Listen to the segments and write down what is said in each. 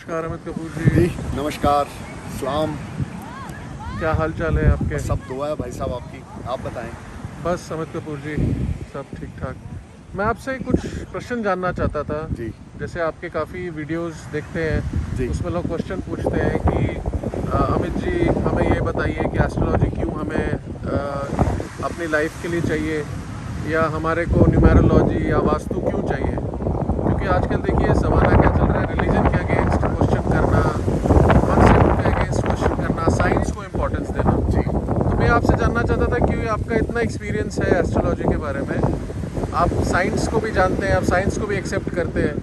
नमस्कार अमित कपूर जी। जी नमस्कार, सलाम। क्या हाल चाल है आपके? सब दुआ है भाई साहब आपकी, आप बताएं। बस अमित कपूर जी, सब ठीक ठाक। मैं आपसे कुछ प्रश्न जानना चाहता था। जी जैसे आपके काफ़ी वीडियोस देखते हैं, जी उसमें लोग क्वेश्चन पूछते हैं कि अमित जी हमें ये बताइए कि एस्ट्रोलॉजी क्यों हमें अपनी लाइफ के लिए चाहिए, या हमारे को न्यूमेरोलॉजी या वास्तु क्यों चाहिए? क्योंकि आजकल देखिए ज़माना क्या चल रहा है, रिलीजन के अगेंस्ट क्वेश्चन करना, कॉन्सेप्ट के अगेंस्ट क्वेश्चन करना, साइंस को इम्पोर्टेंस देना। जी तो मैं आपसे जानना चाहता था कि आपका इतना एक्सपीरियंस है एस्ट्रोलॉजी के बारे में, आप साइंस को भी जानते हैं, आप साइंस को भी एक्सेप्ट करते हैं,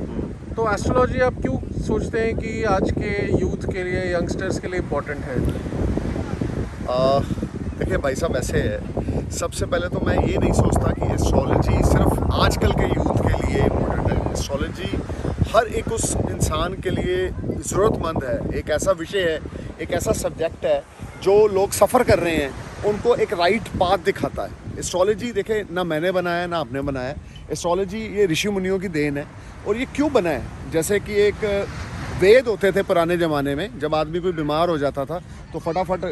तो एस्ट्रोलॉजी आप क्यों सोचते हैं कि आज के यूथ के लिए, यंगस्टर्स के लिए इम्पोर्टेंट है? देखिए भाई साहब, ऐसे है, सबसे पहले तो मैं ये नहीं सोचता कि एस्ट्रोलॉजी सिर्फ आजकल के यूथ के लिए इम्पोर्टेंट है। एस्ट्रोलॉजी हर एक उस इंसान के लिए ज़रूरतमंद है, एक ऐसा विषय है, एक ऐसा सब्जेक्ट है जो लोग सफ़र कर रहे हैं, उनको एक राइट पाथ दिखाता है। एस्ट्रोलॉजी देखे ना मैंने बनाया ना आपने बनाया, एस्ट्रोलॉजी ये ऋषि मुनियों की देन है। और ये क्यों बना है? जैसे कि एक वेद होते थे पुराने ज़माने में, जब आदमी कोई बीमार हो जाता था तो फटाफट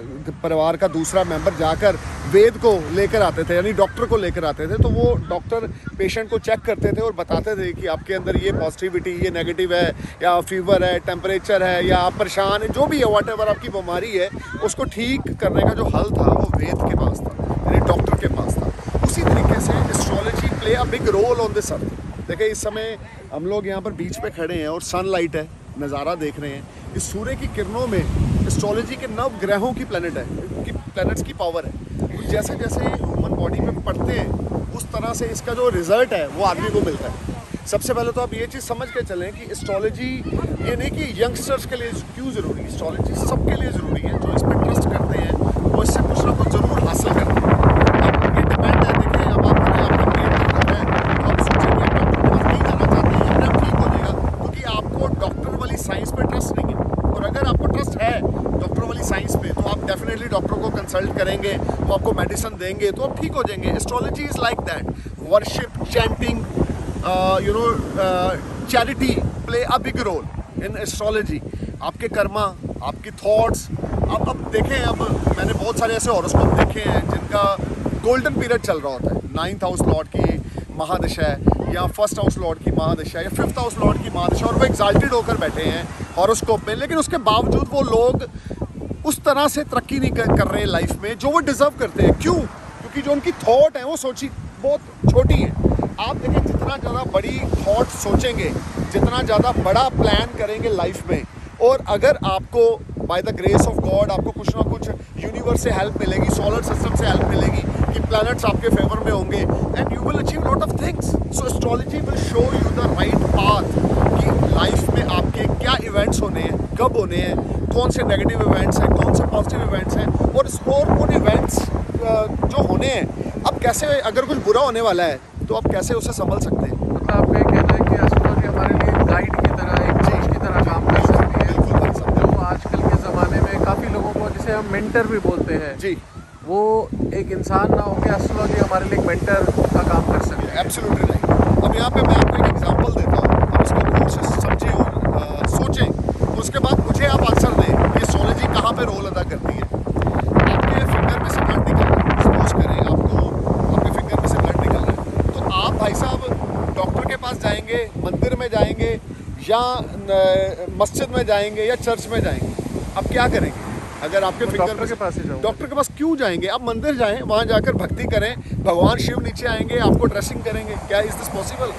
परिवार का दूसरा मेंबर जाकर वेद को लेकर आते थे, यानी डॉक्टर को लेकर आते थे। तो वो डॉक्टर पेशेंट को चेक करते थे और बताते थे कि आपके अंदर ये पॉजिटिविटी, ये नेगेटिव है, या फीवर है, टेम्परेचर है, या आप परेशान है, जो भी है, वॉट एवर आपकी बीमारी है, उसको ठीक करने का जो हल था वो वेद के पास था, यानी डॉक्टर के पास था। उसी तरीके से astrology play a big roll on this earth. देखिए इस समय हम लोग यहाँ पर बीच पे खड़े हैं और सनलाइट है, नज़ारा देख रहे हैं। इस सूर्य की किरणों में एस्ट्रोलॉजी के 9 ग्रहों की प्लैनेट है, कि प्लैनेट्स की पावर है। तो जैसे जैसे ह्यूमन बॉडी में पढ़ते हैं उस तरह से इसका जो रिजल्ट है वो आदमी को मिलता है। सबसे पहले तो आप ये चीज़ समझ के चलें कि एस्ट्रोलॉजी ये नहीं कि यंगस्टर्स के लिए क्यों ज़रूरी है, एस्ट्रोलॉजी सबके लिए ज़रूरी है। जो इस पर ट्रस्ट करते हैं वो इससे कुछ ना कुछ ज़रूर हासिल करते हैं। अब ये डिपेंड है, देखिए अब आप आपका पेट ठीक हो रहा है तो आप सोचेंगे डॉक्टर के पास नहीं जाना चाहते हैं, अपने आप ठीक हो जाएगा, क्योंकि आपको डॉक्टर वाली साइंस पे ट्रस्ट नहीं है। और अगर आपको ट्रस्ट है डॉक्टर वाली साइंस पे तो आप डेफिनेटली डॉक्टर को कंसल्ट करेंगे, वो आपको मेडिसिन देंगे तो आप ठीक हो जाएंगे। Astrology is like that, worship, chanting, charity play a big role in astrology. आपके कर्मा, आपकी थॉट्स। अब देखें, अब मैंने बहुत सारे ऐसे हॉरोस्कोप देखे हैं जिनका गोल्डन पीरियड चल रहा होता है, 9th हाउस लॉर्ड की महादशा है, या 1st हाउस लॉर्ड की महादशा, या 5th हाउस लॉर्ड की महादशा, और वो एग्जाल्टेड होकर बैठे हैं हॉरोस्कोप में। लेकिन उसके बावजूद वो लोग उस तरह से तरक्की नहीं कर रहे लाइफ में जो वो डिज़र्व करते हैं। क्यों? क्योंकि जो उनकी थॉट है वो सोची बहुत छोटी है। आप देखें, जितना ज़्यादा बड़ी थॉट सोचेंगे, जितना ज़्यादा बड़ा प्लान करेंगे लाइफ में, और अगर आपको by the grace of God आपको कुछ ना कुछ यूनिवर्स से हेल्प मिलेगी, सोलर सिस्टम से हेल्प मिलेगी, कि प्लैनेट्स आपके फेवर में होंगे, and you will achieve lot of things. So astrology will show you the right path कि लाइफ में आपके क्या इवेंट्स होने हैं, कब होने हैं, कौन से नेगेटिव इवेंट्स हैं, कौन से पॉजिटिव इवेंट्स हैं, और उन इवेंट्स जो होने हैं, अब कैसे, अगर कुछ बुरा होने वाला है तो आप कैसे उसे संभल सकते हैं। मतलब आपका ये कहना है कि एस्ट्रोलॉजी हमारे लिए गाइड की तरह, एक कोच की तरह काम कर सकती है। बिल्कुल कर सकते जो आजकल के ज़माने में काफ़ी लोगों को, जिसे हम मेंटर भी बोलते हैं, जी, वो एक इंसान ना होकर एस्ट्रोलॉजी हमारे लिए एक मेंटर का काम कर सकती है। Absolutely right. अब यहाँ पे मैं आपको एक एग्जांपल देता हूँ, आप इसको गौर से समझें और सोचें, उसके बाद मुझे आप आंसर दें कि एस्ट्रोलॉजी कहाँ पे रोल अदा करती है। आपके फिंगर में से ब्लड निकल रहा है, सपोज करें आपको आपके फिंगर में से ब्लड निकल रहा है, तो आप भाई साहब डॉक्टर के पास जाएंगे, मंदिर में जाएंगे, या मस्जिद में जाएंगे, या चर्च में जाएंगे? अब क्या करेंगे? अगर आपके फिंगर डॉक्टर के पास ही जाऊँ? डॉक्टर के पास क्यों जाएंगे? आप मंदिर जाएं, वहाँ जाकर भक्ति करें, भगवान शिव नीचे आएंगे, आपको ड्रेसिंग करेंगे। क्या इज दिस पॉसिबल?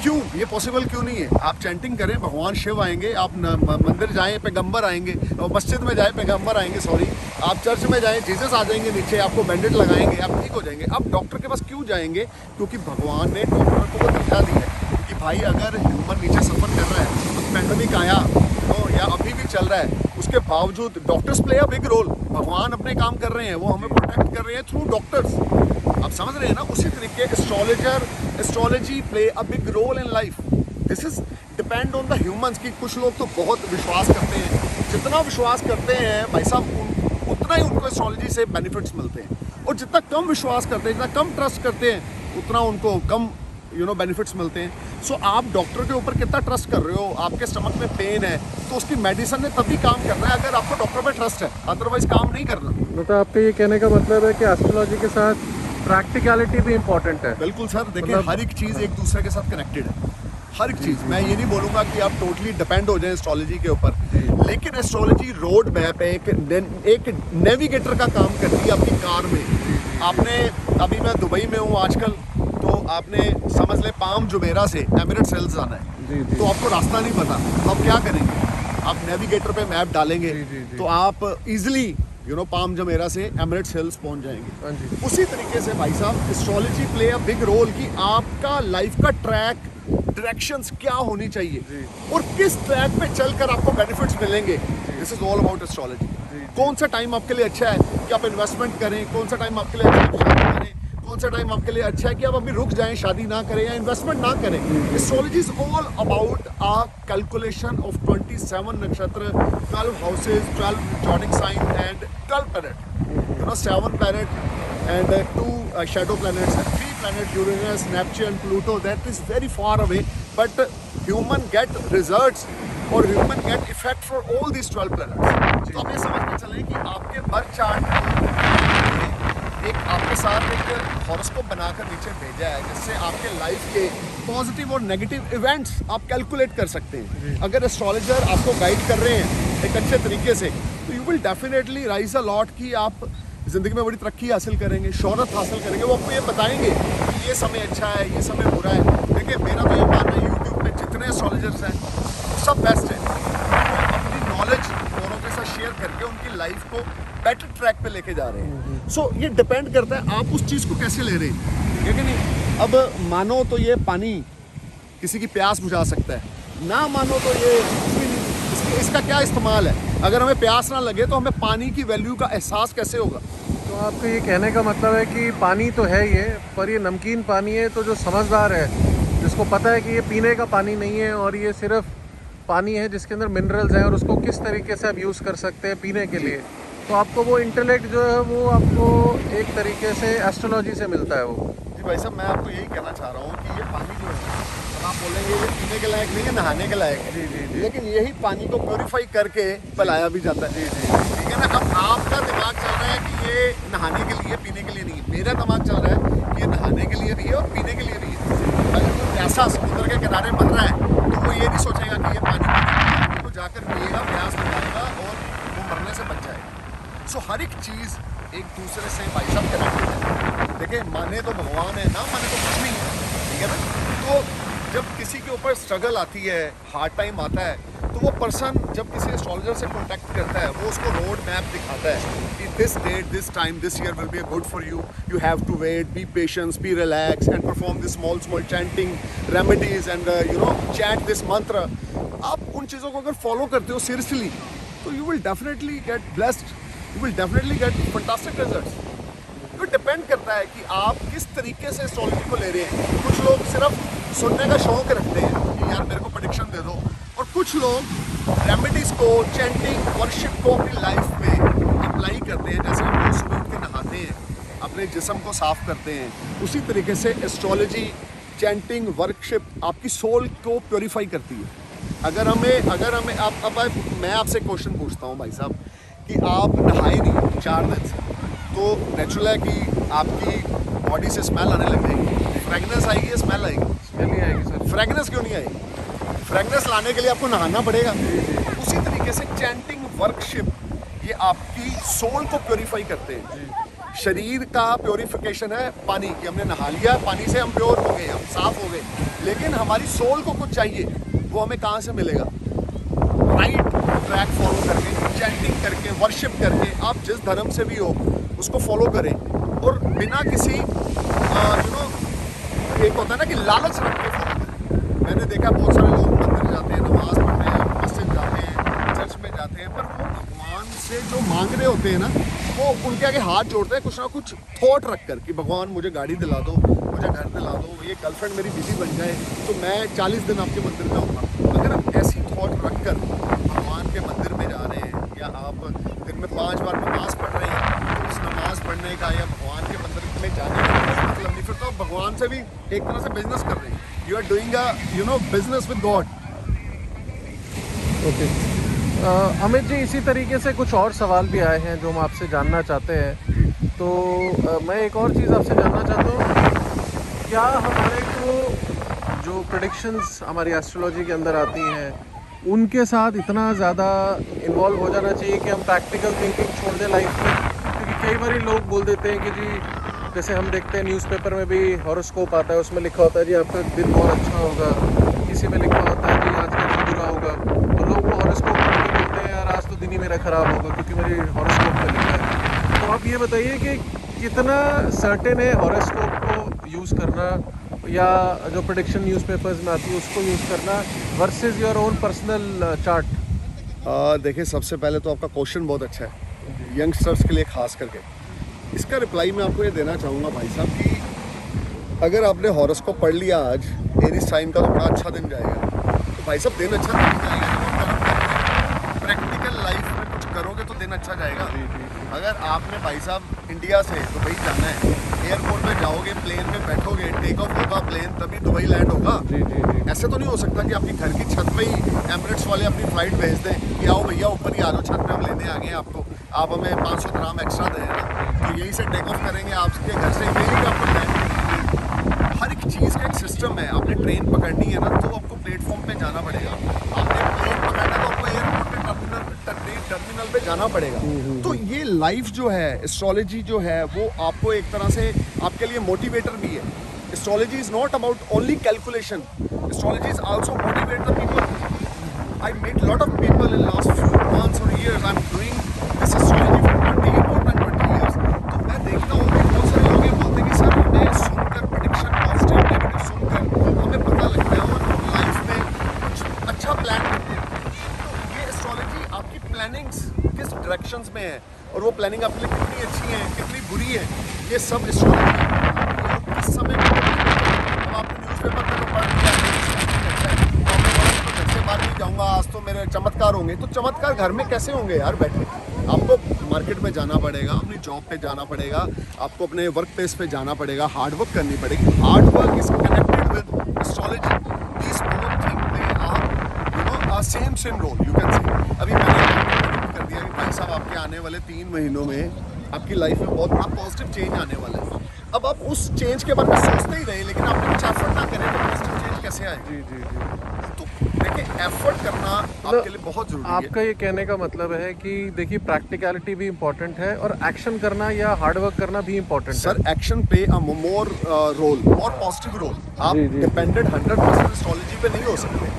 क्यों? ये पॉसिबल क्यों नहीं है? आप चैंटिंग करें, भगवान शिव आएंगे, आप मंदिर जाएं, पैगंबर आएंगे, और मस्जिद में जाएं, पैगंबर आएंगे, सॉरी, आप चर्च में जाएं, जीसस आ जाएंगे नीचे, आपको बैंडेड लगाएंगे, आप ठीक हो जाएंगे। अब डॉक्टर के पास क्यों जाएंगे? क्योंकि भगवान ने डॉक्टर को वो दर्जा दी है कि भाई अगर ह्यूमन नीचे सफ़र कर रहा है, तो पैंडमिक आया तो या अभी भी चल रहा है, उसके बावजूद doctors play a big role. भगवान अपने काम कर रहे हैं, वो हमें प्रोटेक्ट कर रहे हैं थ्रू डॉक्टर्स। आप समझ रहे हैं ना? उसी तरीके astrology play a big role in life. This is depend on the humans. की कुछ लोग तो बहुत विश्वास करते हैं, जितना विश्वास करते हैं भाई साहब उतना ही उनको एस्ट्रोलॉजी से बेनिफिट्स मिलते हैं, और जितना कम विश्वास करते हैं, जितना कम ट्रस्ट करते हैं, उतना उनको कम बेनिफिट्स मिलते हैं। सो आप डॉक्टर के ऊपर कितना ट्रस्ट कर रहे हो, आपके स्टमक में पेन है तो उसकी मेडिसिन ने तभी काम करना है अगर आपको डॉक्टर पे ट्रस्ट है, अदरवाइज काम नहीं करना। मतलब आपके ये कहने का मतलब है कि एस्ट्रोलॉजी के साथ प्रैक्टिकलिटी भी इम्पोर्टेंट है। बिल्कुल सर, देखिए मतलब- हर एक चीज़ एक दूसरे के साथ कनेक्टेड है, हर एक चीज़। मैं ये नहीं बोलूँगा कि आप टोटली डिपेंड हो जाएं एस्ट्रोलॉजी के ऊपर, लेकिन एस्ट्रोलॉजी रोड मैप है, एक नेविगेटर का काम करती है आपकी कार में। आपने अभी मैं दुबई में हूँ आजकल, तो आपने समझ ले पाम जुमेरा से एमिरेट्स हिल्स जाना है, जी जी। तो आपको रास्ता नहीं पता, तो आप क्या करेंगे? आप नेविगेटर पे मैप डालेंगे जी, जी, जी। तो आप इजीली पाम जुमेरा से एमिरेट्स हिल्स पहुंच जाएंगे। हाँ जी। उसी तरीके से भाई साहब astrology play a big role कि आपका लाइफ का ट्रैक, डायरेक्शंस क्या होनी चाहिए जी। और किस ट्रैक पे चलकर आपको बेनिफिट्स मिलेंगे। This is all about astrology. कौन सा टाइम आपके लिए अच्छा है कि आप इन्वेस्टमेंट करें, कौन सा टाइम आपके लिए अच्छा है कि शादी करें, कौन सा टाइम आपके लिए अच्छा है कि आप अभी रुक जाएं, शादी ना करें या इन्वेस्टमेंट ना करें। Astrology is all about a calculation of 27 nakshatra, 12 houses, 12 zodiac sign and 12 planet, 7 planet and 2 shadow planets and 3 planets, Uranus, Neptune, Pluto. That is very far away, but human get results or human get effect for all these 12 planets. तो आप ये समझ के चलें कि आपके birth chart एक आपके साथ एक हॉरोस्कोप बनाकर नीचे भेजा है, जिससे आपके लाइफ के पॉजिटिव और नेगेटिव इवेंट्स आप कैलकुलेट कर सकते हैं। अगर एस्ट्रोलॉजर आपको गाइड कर रहे हैं एक अच्छे तरीके से, तो you will definitely rise a lot कि आप ज़िंदगी में बड़ी तरक्की हासिल करेंगे, शोहरत हासिल करेंगे। वो आपको ये बताएंगे कि ये समय अच्छा है, ये समय बुरा है। देखिए मेरा तो ये मानना है, यूट्यूब पे जितने एस्ट्रोलॉजर्स हैं सब बेस्ट हैं, वो अपनी नॉलेज औरों के साथ शेयर करके उनकी लाइफ को बेटर ट्रैक पे लेके जा रहे हैं। सो ये डिपेंड करता है आप उस चीज़ को कैसे ले रहे हैं, ठीक है कि नहीं। अब मानो तो ये पानी किसी की प्यास बुझा सकता है, ना मानो तो ये इसका क्या इस्तेमाल है। अगर हमें प्यास ना लगे तो हमें पानी की वैल्यू का एहसास कैसे होगा। तो आपको ये कहने का मतलब है कि पानी तो है ये, पर ये नमकीन पानी है, तो जो समझदार है, जिसको पता है कि ये पीने का पानी नहीं है और ये सिर्फ पानी है जिसके अंदर मिनरल्स हैं और उसको किस तरीके से आप यूज़ कर सकते हैं पीने के लिए, तो आपको वो इंटेलेक्ट जो है वो आपको एक तरीके से एस्ट्रोलॉजी से मिलता है वो। जी भाई साहब, मैं आपको यही कहना चाह रहा हूँ कि ये पानी जो है, आप बोलेंगे ये पीने के लायक नहीं है, नहाने के लायक है। जी जी जी। लेकिन यही पानी को प्योरीफाई करके पिलाया भी जाता है। जी जी, ठीक है ना। अब आपका दिमाग चल रहा है कि ये नहाने के लिए, पीने के लिए नहीं है। मेरा दिमाग चल रहा है कि ये नहाने के लिए भी है और पीने के लिए भी है। अगर कोई प्यासा समुद्र के किनारे मर रहा है तो वो ये नहीं सोचेगा कि ये पानी को जाकर पिएगा, प्यास लगाएगा और वो मरने से बच जाएगा। सो हर एक चीज़ एक दूसरे से भाई साहब कनेक्टेड है। देखिए माने तो भगवान है, ना माने तो कुछ नहीं है, ठीक है ना। तो जब किसी के ऊपर स्ट्रगल आती है, हार्ड टाइम आता है, तो वो पर्सन जब किसी एस्ट्रोलॉजर से कॉन्टैक्ट करता है, वो उसको रोड मैप दिखाता है कि this date, this time, this year will be good for you, you have to wait, be patience, be relax and perform this small chanting remedies and chant this mantra. आप उन चीज़ों को अगर फॉलो करते हो सीरियसली, तो you will definitely get blessed, you will definitely get fantastic results. तो depend करता है कि आप किस तरीके से एस्ट्रोलॉजी को ले रहे हैं। कुछ लोग सिर्फ सुनने का शौक रखते हैं कि यार मेरे को प्रेडिक्शन दे दो, और कुछ लोग रेमेडीज को, चैंटिंग, वर्शिप को अपनी लाइफ में अप्लाई करते हैं। जैसे हम लोग सुबह उठ के नहाते हैं, अपने जिस्म को साफ करते हैं, उसी तरीके से एस्ट्रोलॉजी, चैंटिंग, वर्शिप आपकी सोल को प्योरीफाई करती है। अगर हमें मैं आपसे क्वेश्चन पूछता हूँ भाई साहब कि आप नहाए नहीं 4 दिन से, तो नेचुरल है कि आपकी बॉडी से स्मेल आने लग जाएगी, फ्रेगनेंस आएगी या स्मेल आएगी? स्मेल नहीं आएगी सर। फ्रेगनेंस क्यों नहीं आएगी? फ्रेगनेंस लाने के लिए आपको नहाना पड़ेगा। उसी तरीके से चैंटिंग, वर्शिप, ये आपकी सोल को प्योरीफाई करते हैं। शरीर का प्योरीफिकेशन है पानी की, हमने नहा लिया, पानी से हम प्योर हो गए, हम साफ हो गए, लेकिन हमारी सोल को कुछ चाहिए, वो हमें कहाँ से मिलेगा? राइट ट्रैक फॉलो करके, चैंटिंग करके, वर्शिप करके। आप जिस धर्म से भी हो उसको फॉलो करें, और बिना किसी एक होता है ना कि लालच रख के फॉलो करें। मैंने देखा बहुत सारे लोग मंदिर जाते हैं, नमाज पढ़ते हैं, मस्जिद जाते हैं, चर्च में जाते हैं, पर वो भगवान से जो मांग रहे होते हैं ना, वो उनके आगे हाथ जोड़ते हैं कुछ ना कुछ थॉट रख कर कि भगवान मुझे गाड़ी दिला दो, मुझे घर दिला दो, ये गर्लफ्रेंड मेरी बीवी बन जाए तो मैं 40 दिन आपके मंदिर में आऊँगा। अगर आप ऐसी थॉट रख कर भगवान के मंदिर में जा रहे हैं, या आप दिन में 5 बार नमाज पढ़ रहे हैं, तो उस नमाज पढ़ने का या भगवान के मंदिर में जाने का मतलब नहीं, फिर तो आप भगवान से भी एक तरह से बिजनेस कर रहे हैं। You are doing a business with God. Okay Amit ji, इसी तरीके से कुछ और सवाल भी आए हैं जो हम आपसे जानना चाहते हैं। तो मैं एक और चीज़ आपसे जानना चाहता हूँ, क्या हमारे को जो प्रेडिक्शंस हमारी एस्ट्रोलॉजी के अंदर आती हैं उनके साथ इतना ज़्यादा इन्वॉल्व हो जाना चाहिए कि हम प्रैक्टिकल थिंकिंग छोड़ दें लाइफ में? क्योंकि कई बार लोग बोल देते हैं कि जी, जैसे हम देखते हैं न्यूज़पेपर में भी हॉरोस्कोप आता है, उसमें लिखा होता है जी आपका दिन बहुत अच्छा होगा, किसी में लिखा होता है जी आज का दिन बुरा होगा, तो लोग वो हॉरोस्कोप पढ़ के बोलते हैं यार आज तो दिन ही मेरा ख़राब होगा क्योंकि मेरी हॉरोस्कोप में लिखा है। तो आप ये बताइए कि कितना सर्टेन है हॉरोस्कोप को यूज़ करना या जो प्रेडिक्शन न्यूज़पेपर्स में आती है उसको यूज़ करना versus your own personal chart? देखिए, सबसे पहले तो आपका क्वेश्चन बहुत अच्छा है, यंगस्टर्स के लिए खास करके। इसका रिप्लाई मैं आपको ये देना चाहूँगा भाई साहब कि अगर आपने हॉरोस्कोप पढ़ लिया आज, एरीज साइन का, तो बड़ा अच्छा दिन जाएगा, तो भाई साहब दिन अच्छा नहीं जाएगा। प्रैक्टिकल लाइफ में कुछ करोगे तो दिन अच्छा जाएगा। अगर आपने भाई साहब इंडिया से दुबई जाना है, एयरपोर्ट पे जाओगे, प्लेन में बैठोगे, टेक ऑफ होगा प्लेन, तभी दुबई लैंड होगा। ऐसे तो नहीं हो सकता कि आपकी घर की छत पे ही एमिरेट्स वाले अपनी फ्लाइट भेज दें कि आओ भैया ऊपर ही आ जाओ, छत पे हम लेने आ गए हैं आपको, आप हमें 500 ग्राम एक्स्ट्रा दें ना, तो यहीं से टेक ऑफ करेंगे आपके घर से, यही कि आपको लैंड। हर एक चीज़ का एक सिस्टम है। आपने ट्रेन पकड़नी है ना, तो आपको प्लेटफॉर्म पे जाना पड़ेगा। आपने प्लेन पकड़ना तो आपको एयरपोर्ट पे टर्मिनल पे जाना पड़ेगा। तो ये लाइफ जो है, एस्ट्रोलॉजी जो है, वो आपको एक तरह से आपके लिए मोटिवेटर भी है। Astrology is not about only calculation, astrology is also motivate the people. I met lot of people in last few months और years, I am doing this astrology for 20 years। तो मैं देखता हूँ कि बहुत सारे लोग ये बोलते हैं कि सर हमें सुनकर प्रेडिक्शन पॉजिटिव नेगेटिव सुनकर हमें पता लगता है और लाइफ में कुछ अच्छा प्लान करते हैं। तो ये एस्ट्रोलॉजी आपकी प्लानिंग्स किस डायरेक्शंस में है और वो प्लानिंग आपके लिए कितनी अच्छी है, कितनी बुरी है, ये सब एस्ट्रोलॉजी किस समय अब आपने न्यूज़पेपर में तो पढ़ लिया घर से बाहर नहीं जाऊँगा, आज तो मेरे चमत्कार होंगे। तो चमत्कार घर में कैसे होंगे यार बैठे? आपको मार्केट में जाना पड़ेगा, अपनी जॉब पे जाना पड़ेगा, आपको अपने वर्क प्लेस पे जाना पड़ेगा, हार्ड वर्क करनी पड़ेगी। Hard work is connected with astrology. These both thing play a same role, you can say. अभी मैंने प्रेडिक्ट कर दिया कि भाई साहब आपके आने वाले 3 महीनों में आपकी लाइफ में बहुत बड़ा पॉजिटिव चेंज आने वाला है। अब आप उस चेंज के बारे में सोचते ही रहे, लेकिन आपने कुछ एफर्ट ना करें तो पॉजिटिव चेंज कैसे आए? जी। तो देखिए, एफर्ट करना आपके लिए बहुत जरूरी है। आपका ये कहने का मतलब है कि देखिए प्रैक्टिकलिटी भी इम्पोर्टेंट है और एक्शन करना या हार्ड वर्क करना भी इम्पोर्टेंट है। Sir, action play a more role और पॉजिटिव रोल। आप डिपेंडेंट 100% एस्ट्रोलॉजी पे नहीं हो सकते।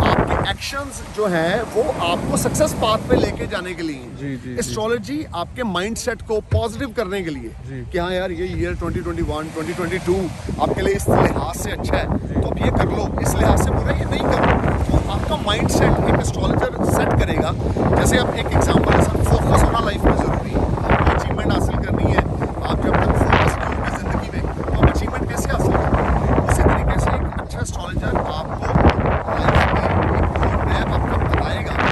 आपके एक्शंस जो हैं वो आपको सक्सेस पाथ पे लेके जाने के लिए। एस्ट्रोलॉजी आपके माइंडसेट को पॉजिटिव करने के लिए कि हाँ यार, ये ईयर 2021 2022 आपके लिए इस लिहाज से अच्छा है, तो आप ये कर लो, इस लिहाज से बुरा ये नहीं करो। तो आपका माइंडसेट एक एस्ट्रोलॉजर सेट करेगा। जैसे आप एक एग्जांपल है सर, फोकस होना लाइफ में ज़रूरी है। आपको अचीवमेंट हासिल करनी है, आप जब तक फोकस नहीं होंगे ज़िंदगी में तो आप अचीवमेंट कैसे हासिल करेंगे? उसी तरीके से एक अच्छा एस्ट्रोलॉजर आपको लाइफ में एक रोड मैप आपको बताएगा कि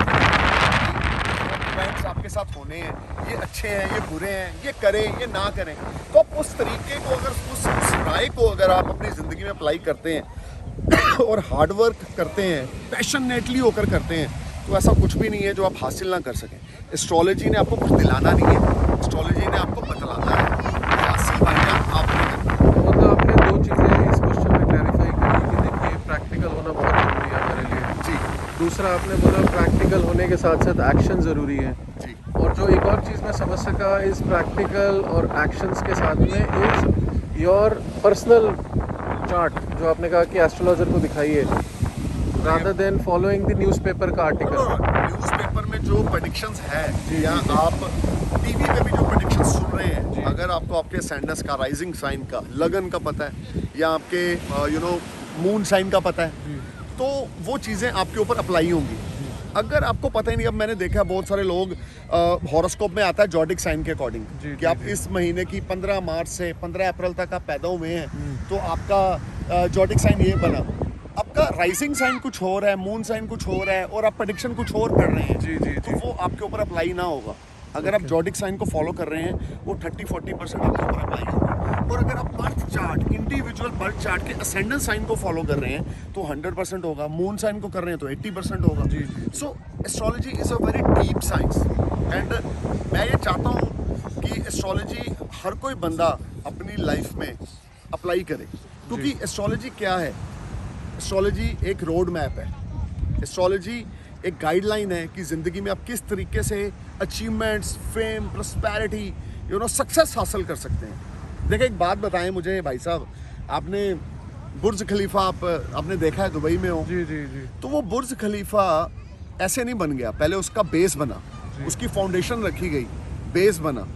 इवेंट्स आपके साथ होने हैं, ये अच्छे हैं, ये बुरे हैं, ये करें, ये ना करें। तो आप उस तरीके को, अगर उस राय को अगर आप अपनी ज़िंदगी में अप्लाई करते हैं और हार्ड वर्क करते हैं, पैशनेटली होकर करते हैं, तो ऐसा कुछ भी नहीं है जो आप हासिल ना कर सकें। एस्ट्रोलॉजी ने आपको कुछ दिलाना नहीं है, एस्ट्रोलॉजी ने आपको बतलाना है। हासिल भाईया आपने मतलब आपने 2 चीज़ें इस क्वेश्चन में क्लैरिफाई करी कि देखिए प्रैक्टिकल होना बहुत ज़रूरी है हमारे लिए। जी। दूसरा आपने बोला प्रैक्टिकल होने के साथ साथ एक्शन ज़रूरी है। जी। और जो एक और चीज़ मैं समझ सका इस प्रैक्टिकल और एक्शंस के साथ में इज़ योर पर्सनल चार्ट, जो आपने कहा कि एस्ट्रोलॉजर को दिखाइए rather than following the newspaper का आर्टिकल। न्यूज़पेपर में जो प्रेडिक्शंस है या आप टीवी पे भी जो प्रेडिक्शंस सुन रहे हैं, अगर आपको आपके असcendant का, राइजिंग साइन का, लगन का पता है या आपके मून साइन का पता है, तो वो चीज़ें आपके ऊपर अप्लाई होंगी। अगर आपको पता ही नहीं, अब मैंने देखा बहुत सारे लोग हॉरोस्कोप में आता है जॉडिक साइन के अकॉर्डिंग कि आप इस महीने की 15 मार्च से 15 अप्रैल तक आप पैदा हुए हैं, तो आपका जॉडिक साइन ये बना। आपका राइजिंग साइन कुछ हो रहा है, मून साइन कुछ हो रहा है और आप प्रेडिक्शन कुछ और कर रहे हैं, तो वो आपके ऊपर अप्लाई ना होगा। अगर आप जॉडिक साइन को फॉलो कर रहे हैं वो 30-40% आपके ऊपर अप्लाई होगी। और अगर आप birth chart, individual birth chart के असेंडेंट साइन को फॉलो कर रहे हैं तो 100% होगा, मून साइन को कर रहे हैं तो 80% होगा। जी। So astrology is a very deep science and मैं ये चाहता हूँ कि एस्ट्रोलॉजी हर कोई बंदा अपनी लाइफ में अप्लाई करे, क्योंकि एस्ट्रोलॉजी क्या है? एस्ट्रोलॉजी एक रोड मैप है, एस्ट्रोलॉजी एक गाइडलाइन है कि ज़िंदगी में आप किस तरीके से अचीवमेंट्स, फेम, प्रॉस्पेरिटी, सक्सेस हासिल कर सकते हैं। देखिए एक बात बताएं मुझे भाई साहब, आपने बुर्ज खलीफा आपने देखा है, दुबई में हो? जी जी जी। तो वो बुर्ज खलीफा ऐसे नहीं बन गया, पहले उसका बेस बना, उसकी फाउंडेशन रखी गई, बेस बना,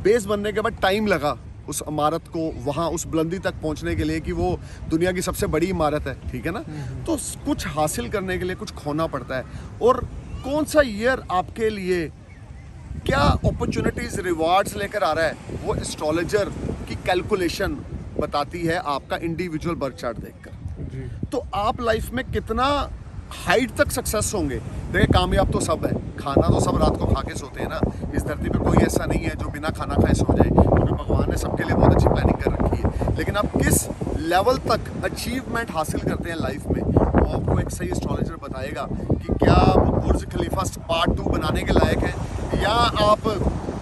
बेस बनने के बाद टाइम लगा उस इमारत को वहाँ उस बुलंदी तक पहुँचने के लिए कि वो दुनिया की सबसे बड़ी इमारत है, ठीक है ना? तो कुछ हासिल करने के लिए कुछ खोना पड़ता है। और कौन सा ईयर आपके लिए क्या अपॉर्चुनिटीज़, रिवार्ड्स लेकर आ रहा है, वो एस्ट्रोलॉजर की कैलकुलेशन बताती है आपका इंडिविजुअल बर्थ चार्ट देखकर। जी। तो आप लाइफ में कितना हाइट तक सक्सेस होंगे। देखिए कामयाब तो सब है, खाना तो सब रात को खा के सोते हैं ना, इस धरती पे कोई ऐसा नहीं है जो बिना खाना खाए सो जाए, क्योंकि भगवान ने सबके लिए बहुत अच्छी प्लानिंग कर रखी है। लेकिन आप किस लेवल तक अचीवमेंट हासिल करते हैं लाइफ में, वो आपको एक सही एस्ट्रोलॉजर बताएगा कि क्या आप बुर्ज खलीफा पार्ट 2 बनाने के लायक हैं या आप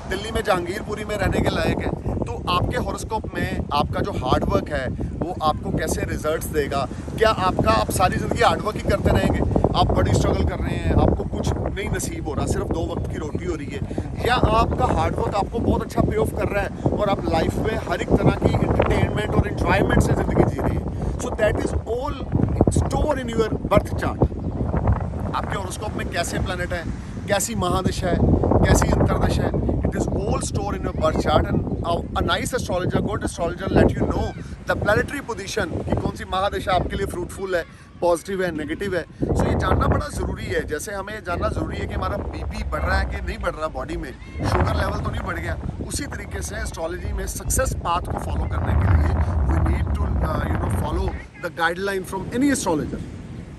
दिल्ली में जहांगीरपुरी में रहने के लायक हैं। तो आपके हॉरोस्कोप में आपका जो हार्डवर्क है वो आपको कैसे रिजल्ट्स देगा। क्या आप सारी ज़िंदगी हार्डवर्क ही करते रहेंगे, आप बड़ी स्ट्रगल कर रहे हैं, आपको कुछ नहीं नसीब हो रहा, सिर्फ 2 वक्त की रोटी हो रही है, या आपका हार्डवर्क आपको बहुत अच्छा पे ऑफ कर रहा है और आप लाइफ में हर एक तरह की इंटरटेनमेंट और एंजॉयमेंट से ज़िंदगी जी रहे हैं। So that is all store in your birth chart. आपके हॉरोस्कोप में कैसे प्लैनेट है, कैसी महादशा है, कैसी अंतर्दशा है, it is all store in your birth chart. And a nice astrologer, good astrologer let you know the planetary position कि कौन सी महादशा आपके लिए फ्रूटफुल है, पॉजिटिव है, नेगेटिव है। सो ये जानना बड़ा ज़रूरी है। जैसे हमें जानना ज़रूरी है कि हमारा बीपी बढ़ रहा है कि नहीं बढ़ रहा बॉडी में, शुगर लेवल तो नहीं बढ़ गया, उसी तरीके से एस्ट्रोलॉजी में सक्सेस पाथ को फॉलो करने के लिए we need to follow the guideline from any astrologer.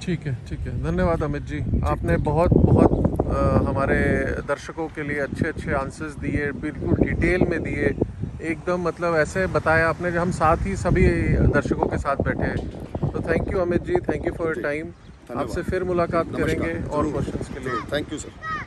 ठीक है, ठीक है। धन्यवाद अमित जी, आपने बहुत हमारे दर्शकों के लिए अच्छे आंसर्स दिए, बिल्कुल डिटेल में दिए, एकदम मतलब ऐसे बताया आपने जो हम साथ ही सभी दर्शकों के साथ बैठे हैं। तो thank you Amit ji, thank you for your time. आपसे फिर मुलाकात करेंगे और क्वेश्चंस के लिए। Thank you sir.